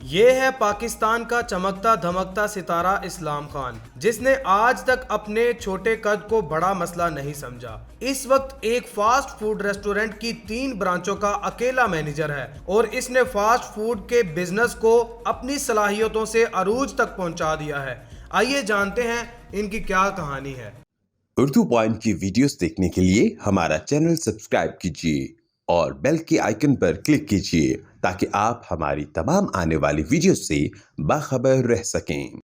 ये है पाकिस्तान का चमकता धमकता सितारा इस्लाम खान, जिसने आज तक अपने छोटे कद को बड़ा मसला नहीं समझा। इस वक्त एक फास्ट फूड रेस्टोरेंट की 3 ब्रांचों का अकेला मैनेजर है और इसने फास्ट फूड के बिजनेस को अपनी सलाहियतों से अरूज तक पहुंचा दिया है। आइए जानते हैं इनकी क्या कहानी है। उर्दू पॉइंट की वीडियोस देखने के लिए हमारा चैनल सब्सक्राइब कीजिए और बेल के आइकन पर क्लिक कीजिए ताकि आप हमारी तमाम आने वाली वीडियो से बाखबर रह सकें।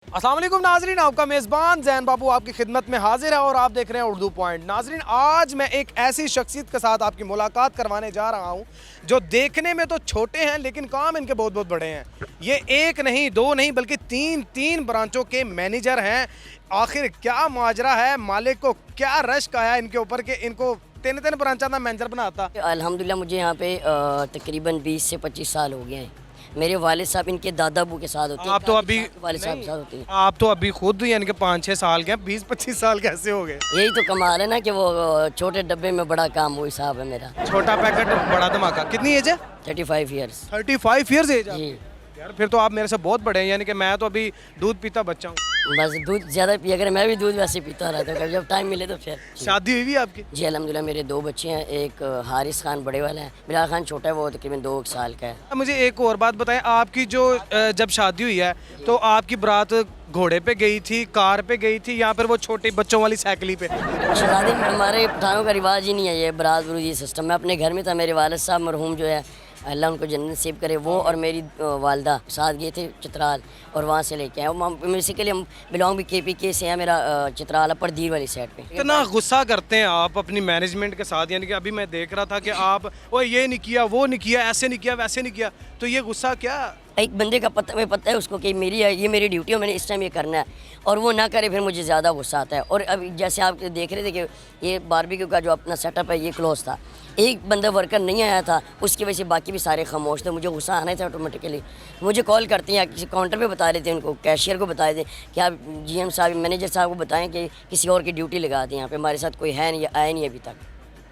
अस्सलाम वालेकुम नाजरीन, आपका मेज़बान जैन बाबू आपकी खिदमत में हाजिर है और आप देख रहे हैं उर्दू पॉइंट। नाजरीन, आज मैं एक ऐसी शख्सियत के साथ आपकी मुलाकात करवाने जा रहा हूं जो देखने में तो छोटे हैं लेकिन काम इनके बहुत बहुत बड़े हैं। ये एक नहीं, दो नहीं, बल्कि तीन ब्रांचों के मैनेजर हैं। आखिर क्या माजरा है, मालिक को क्या रश्क आया इनके ऊपर कि इनको तीन ब्रांचों का मैनेजर बनाता। अल्हम्दुलिल्लाह मुझे यहाँ पे तकरीबन 20 से 25 साल हो गए हैं। मेरे वालिद साहब इनके दादा अबू के साथ होते हैं। आप तो अभी वालिद साहब के साथ होते हैं। आप तो अभी खुद यानी कि 5-6 साल के हैं, 20-25 साल कैसे हो गए? यही तो कमाल है ना कि वो छोटे डब्बे में बड़ा काम, वही साहब है मेरा। छोटा पैकेट बड़ा धमाका। कितनी एज है? 35 ईयर्स। 35 ईयर्स एज जी। यार फिर तो आप मेरे से बहुत बड़े हैं, यानी कि मैं तो अभी दूध पीता बच्चा हूँ। बस दूध ज़्यादा पिया करें, मैं भी दूध वैसे पीता रहता हूँ, जब टाइम मिले तो फिर। शादी हुई भी आपकी? जी अल्हम्दुलिल्लाह मेरे 2 बच्चे हैं। एक हारिस खान बड़े वाला है, बिलाल खान छोटा है, वो तकरीबन 2 साल का है। मुझे एक और बात बताएं, आपकी जो जब शादी हुई है तो आपकी बारात घोड़े पे गई थी, कार पे गई थी या फिर वो छोटे बच्चों वाली साइकिल पे? शादी में हमारे पठानों का रिवाज ही नहीं है ये बारात बुरूद ये सिस्टम। मैं अपने घर में था, मेरे वालिद साहब मरहूम जो है अल्लाह उनको जन्नत नसीब करे, वो और मेरी वालदा साथ गए थे चित्राल और वहाँ से लेके आए। बेसिकली हम बिलोंग भी KPK से है, मेरा चित्राल अपर दीर वाली साइड पे। इतना गुस्सा करते हैं आप अपनी मैनेजमेंट के साथ, यानी कि अभी मैं देख रहा था कि आप वो ये नहीं किया, वो नहीं किया, ऐसे नहीं किया, वैसे नहीं किया, तो ये गुस्सा क्या? एक बंदे का पता है उसको कि ये मेरी ड्यूटी है, मैंने इस टाइम ये करना है, और वो ना करे फिर मुझे ज़्यादा गुस्सा आता है। और अभी जैसे आप देख रहे थे कि ये बारबेक्यू का जो अपना सेटअप है ये क्लोज था, एक बंदा वर्कर नहीं आया था, उसकी वजह से बाकी भी सारे खामोश थे। मुझे गुस्सा आना था ऑटोमेटिकली। मुझे कॉल करती हैं, किसी काउंटर पे बता रहे थे उनको, कैशियर को बता रहे थे कि आप GM साहब मैनेजर साहब को बताएं कि किसी और की ड्यूटी लगा दें, यहाँ पे हमारे साथ कोई है नहीं, आया नहीं अभी तक।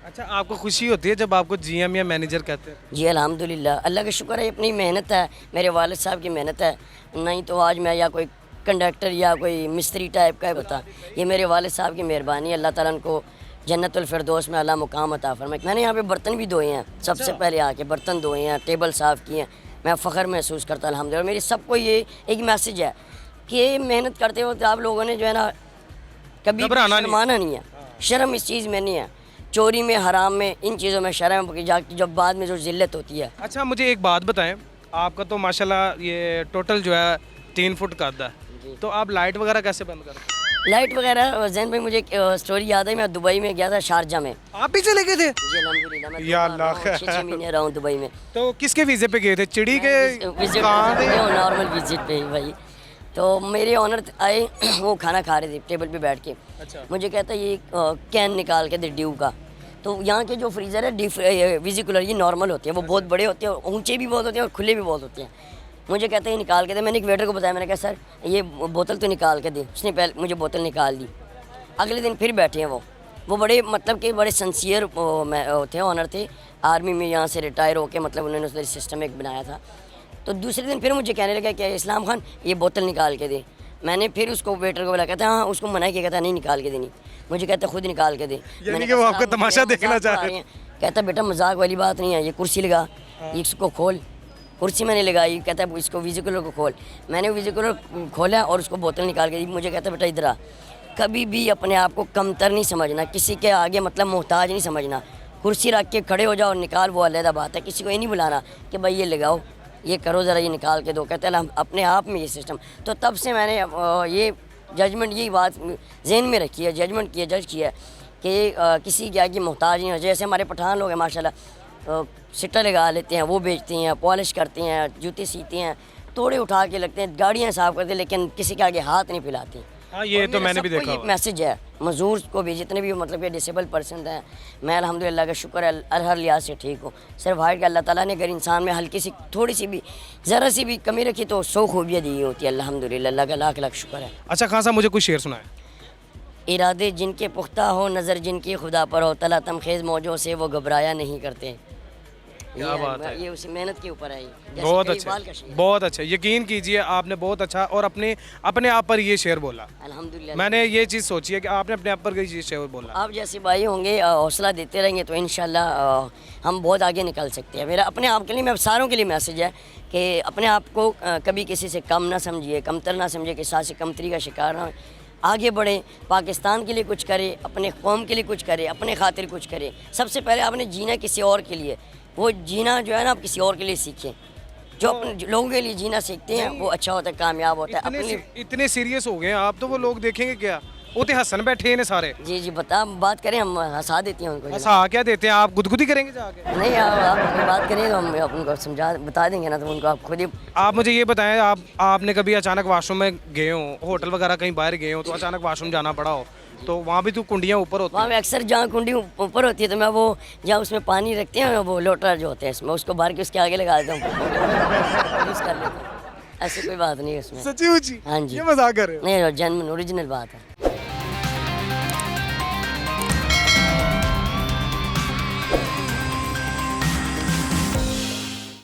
अच्छा, आपको खुशी होती है जब आपको GM या मैनेजर कहते हैं? जी अल्हम्दुलिल्लाह, अल्लाह का शुक्र है, अपनी मेहनत है, मेरे वालिद साहब की मेहनत है, नहीं तो आज मैं या कोई कंडक्टर या कोई मिस्त्री टाइप का है बता। ये मेरे वालिद साहब की मेहरबानी है, अल्लाह ताला उनको जन्नतुल फिरदौस में अल्लाह मुकाम अता फरमाए। मैंने यहाँ पे बर्तन भी धोए हैं, सबसे पहले आके बर्तन धोए हैं, टेबल साफ़ किए हैं। मैं फ़ख्र महसूस करता अल्हम्दुलिल्लाह। मेरी सबको ये एक मैसेज है कि मेहनत करते वक्त आप लोगों ने जो है ना कभी शर्माना नहीं है। शर्म इस चीज़ में नहीं है, चोरी में, हराम में, इन चीज़ों में शर्म जब बाद में जो ज़िल्लत होती है। अच्छा, मुझे एक बात बताएं, आपका तो माशाल्लाह ये टोटल जो है 3 फुट कद है, तो आप लाइट वगैरह कैसे बंद करते हैं? लाइट वगैरह जैन भाई, मुझे एक स्टोरी याद है, मैं दुबई में गया था, शारजा में। आप भी चले गए थे? जी अल्हम्दुलिल्लाह, मैं या अल्लाह खैर। 6 महीने रहा हूँ दुबई में। तो किसके वीज़े पे गए थे? चिड़ी के? विजिट नॉर्मल विजिट पे ही भाई। तो मेरे ऑनर आए, वो खाना खा रहे थे टेबल पे बैठ के। अच्छा। मुझे कहता ये कैन निकाल के दे ड्यू का। तो यहाँ के जो फ्रीज़र है विजिकुलर, ये नॉर्मल होते हैं, वो बहुत बड़े होते हैं, ऊंचे भी बहुत होते हैं और खुले भी बहुत होते हैं। मुझे कहते हैं निकाल के दे। मैंने एक वेटर को बताया, मैंने कहा सर ये बोतल तो निकाल के दे। उसने पहले मुझे बोतल निकाल दी। अगले दिन फिर बैठे हैं वो बड़े मतलब कि बड़े सिंसियर थे, ऑनर थे, आर्मी में यहाँ से रिटायर होके, मतलब उन्होंने उस सिस्टम एक बनाया था। तो दूसरे दिन फिर मुझे कहने लगा कि इस्लाम खान ये बोतल निकाल के दे। मैंने फिर उसको वेटर को बोला, कहता हाँ, उसको मना किया, कहता नहीं निकाल के देनी। मुझे कहता खुद निकाल के दे। यानी कि वो आपका तमाशा देखना चाह रहे हैं। कहता बेटा मजाक वाली बात नहीं है, ये कुर्सी लगा, इसको खोल। कुर्सी मैंने लगाई, कहता है इसको विजिकुलर को खोल। मैंने विजिकुलर खोला और उसको बोतल निकाल के दी। मुझे कहता बेटा इधर आ, कभी भी अपने आप को कमतर नहीं समझना, किसी के आगे मतलब मोहताज नहीं समझना। कुर्सी रख के खड़े हो जाओ और निकाल, वो अलग बात है। किसी को ये नहीं बुलाना कि भाई ये लगाओ, ये करो, ज़रा ये निकाल के दो। कहते हैं हम अपने आप में ये सिस्टम। तो तब से मैंने ये जजमेंट, यही बात जहन में रखी है, जजमेंट किया, जज किया कि किसी के आगे मोहताज नहीं हो। जैसे हमारे पठान लोग हैं माशाल्लाह, सिट्टा लगा लेते हैं, वो बेचते हैं, पॉलिश करते हैं, जूते सीते हैं, तोड़े उठा के लगते हैं, गाड़ियाँ साफ़ करते हैं, लेकिन किसी के आगे हाथ नहीं फैलाते। हाँ, ये तो मैंने भी देखा। ये मैसेज है मजदूर को भी, जितने भी मतलब कि डिसेबल पर्सन हैं, मैं अल्हम्दुलिल्लाह का शुक्र है हर लिहाज से ठीक हूँ। सिर्फ हाइट का अल्लाह ताला ने अगर इंसान में हल्की सी थोड़ी सी भी ज़रा सी भी कमी रखी तो 100 खूबियाँ दी होती है। अल्हम्दुलिल्लाह, अल्लाह का लाख लाख शुक्र है। अच्छा खान साहब, मुझे कुछ शेर सुनाए। इरादे जिनके पुख्ता हो, नज़र जिनकी खुदा पर हो, तला तमखेज़ मौजों से वो घबराया नहीं करते। क्या बात है। ये उसी मेहनत के ऊपर है ये। जैसे बहुत कई अच्छा, बाल का शेर। बहुत अच्छा। यकीन कीजिए आपने बहुत अच्छा और अपने अपने आप पर ये शेर बोला। अल्हम्दुलिल्लाह। मैंने ये चीज़ सोची है कि आपने अपने आप पर ये शेर बोला। आप जैसे भाई होंगे हौसला देते रहेंगे तो इंशाल्लाह हम बहुत आगे निकल सकते हैं। मेरा अपने आप के लिए, मैं सारों के लिए मैसेज है कि अपने आप को कभी किसी से कम ना समझिए, कमतर ना समझिए, किसी से कमतरी का शिकार ना हो। आगे बढ़ें, पाकिस्तान के लिए कुछ करें, अपने कौम के लिए कुछ करें, अपने खातिर कुछ करें। सबसे पहले आपने जीना किसी और के लिए, वो जीना जो है ना आप किसी और के लिए सीखें। जो अपने लोगों के लिए जीना सीखते हैं वो अच्छा होता है, कामयाब होता है। अपने इतने सीरियस हो गए हैं आप, तो वो लोग देखेंगे क्या? वो तो हंसन बैठे हैं सारे। जी जी बात करें, हम हंसा देते हैं उनको। हंसा क्या देते हैं आप? गुदगुदी करेंगे जाके? नहीं आप अपनी बात करें तो हम उनको बता देंगे ना, तो उनको आप खुद ही। आप मुझे ये बताएं, आपने कभी अचानक वॉशरूम में गए हो, होटल वगैरह कहीं बाहर गए हो, तो अचानक वॉशरूम जाना पड़ा हो, तो वहाँ भी तो कुंडियाँ ऊपर होती वहाँ पे अक्सर जहाँ कुंडी ऊपर होती है तो मैं वो जहाँ उसमें पानी रखते हैं वो लोटा जो होते हैं इसमें, उसको भर के उसके आगे लगा देता हूँ, यूज़ कर लेता हूँ। ऐसी कोई बात नहीं है उसमें। सच्ची मुची? हाँ जी। ये मजाक कर रहे हो? नहीं, जेन्युइन ओरिजिनल बात है।